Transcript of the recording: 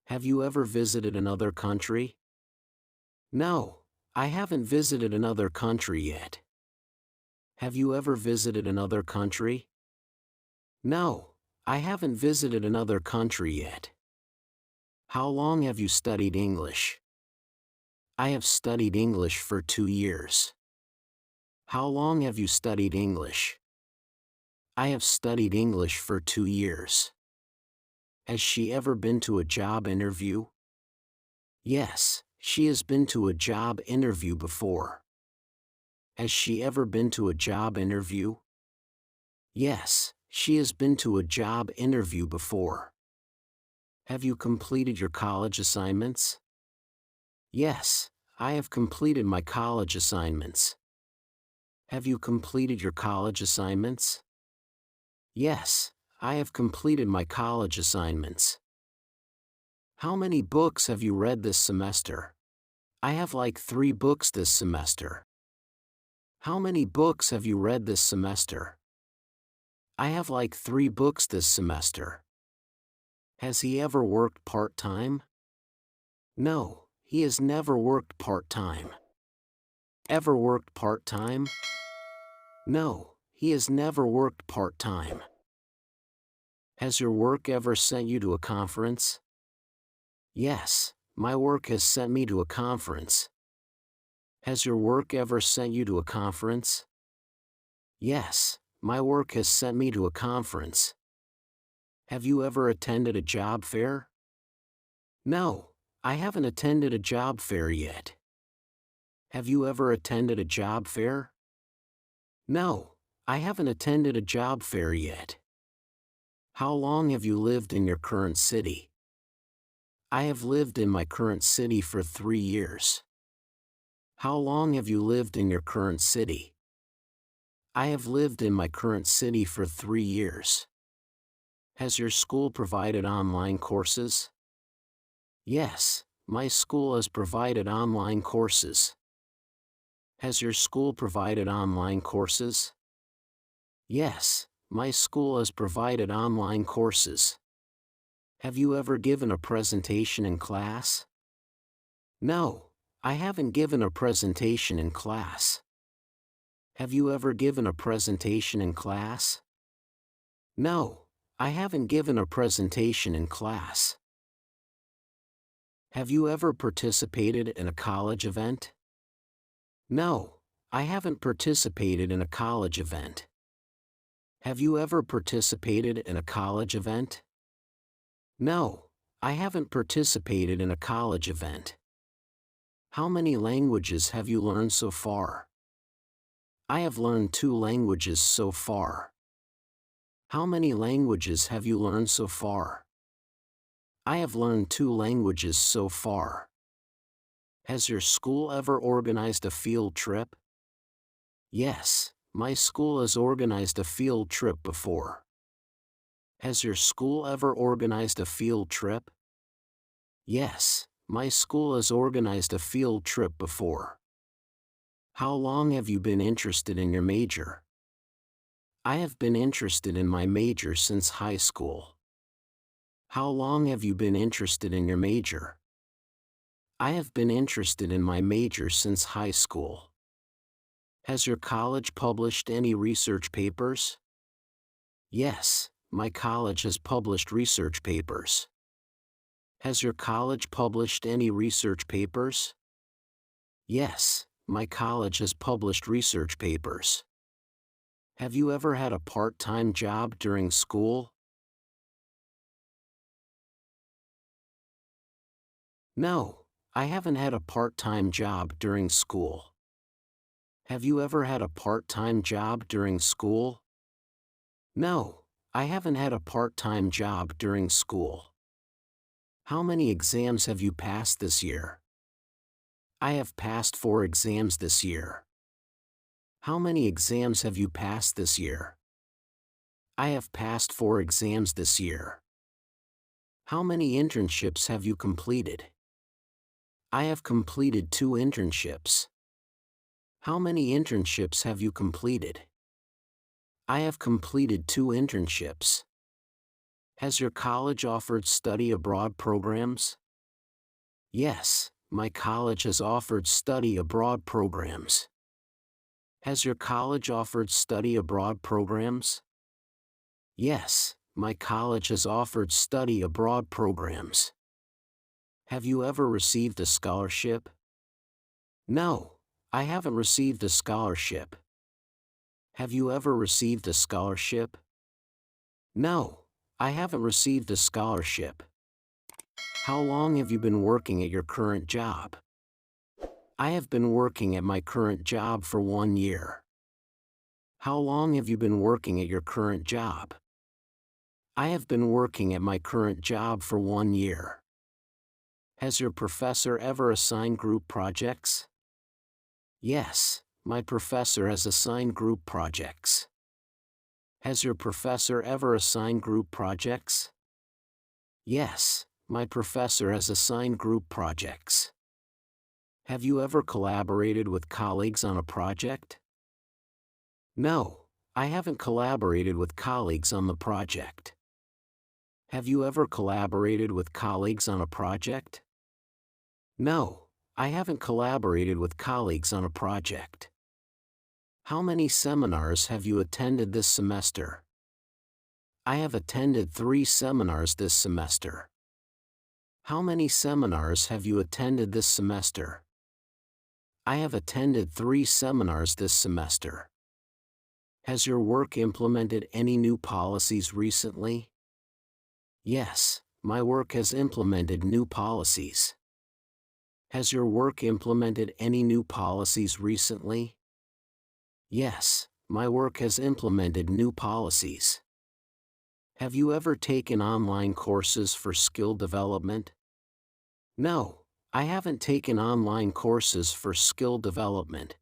Have you ever visited another country? No, I haven't visited another country yet. Have you ever visited another country? No, I haven't visited another country yet. How long have you studied English? I have studied English for 2 years. How long have you studied English? I have studied English for 2 years. Has she ever been to a job interview? Yes, she has been to a job interview before. Has she ever been to a job interview? Yes, she has been to a job interview before. Have you completed your college assignments? Yes, I have completed my college assignments. Have you completed your college assignments? Yes, I have completed my college assignments. How many books have you read this semester? I have like 3 books this semester. How many books have you read this semester? I have like 3 books this semester. Has he ever worked part-time? No, he has never worked part-time. Ever worked part-time? No, he has never worked part-time. Has your work ever sent you to a conference? Yes, my work has sent me to a conference. Has your work ever sent you to a conference? Yes, my work has sent me to a conference. Have you ever attended a job fair? No, I haven't attended a job fair yet. Have you ever attended a job fair? No, I haven't attended a job fair yet. How long have you lived in your current city? I have lived in my current city for 3 years. How long have you lived in your current city? I have lived in my current city for 3 years. Has your school provided online courses? Yes, my school has provided online courses. Has your school provided online courses? Yes, my school has provided online courses. Have you ever given a presentation in class? No, I haven't given a presentation in class. Have you ever given a presentation in class? No, I haven't given a presentation in class. Have you ever participated in a college event? No, I haven't participated in a college event. Have you ever participated in a college event? No, I haven't participated in a college event. How many languages have you learned so far? I have learned 2 languages so far. How many languages have you learned so far? I have learned 2 languages so far. Has your school ever organized a field trip? Yes, my school has organized a field trip before. Has your school ever organized a field trip? Yes, my school has organized a field trip before. How long have you been interested in your major? I have been interested in my major since high school. How long have you been interested in your major? I have been interested in my major since high school. Has your college published any research papers? Yes, my college has published research papers. Has your college published any research papers? Yes, my college has published research papers. Have you ever had a part-time job during school? No, I haven't had a part-time job during school. Have you ever had a part-time job during school? No, I haven't had a part-time job during school. How many exams have you passed this year? I have passed 4 exams this year. How many exams have you passed this year? I have passed 4 exams this year. How many internships have you completed? I have completed 2 internships. How many internships have you completed? I have completed 2 internships. Has your college offered study abroad programs? Yes, my college has offered study abroad programs. Has your college offered study abroad programs? Yes, my college has offered study abroad programs. Have you ever received a scholarship? No, I haven't received a scholarship. Have you ever received a scholarship? No, I haven't received a scholarship. How long have you been working at your current job? I have been working at my current job for 1 year. How long have you been working at your current job? I have been working at my current job for 1 year. Has your professor ever assigned group projects? Yes, my professor has assigned group projects. Has your professor ever assigned group projects? Yes, my professor has assigned group projects. Have you ever collaborated with colleagues on a project? No, I haven't collaborated with colleagues on the project. Have you ever collaborated with colleagues on a project? No, I haven't collaborated with colleagues on a project. How many seminars have you attended this semester? I have attended 3 seminars this semester. How many seminars have you attended this semester? I have attended 3 seminars this semester. Has your work implemented any new policies recently? Yes, my work has implemented new policies. Has your work implemented any new policies recently? Yes, my work has implemented new policies. Have you ever taken online courses for skill development? No, I haven't taken online courses for skill development.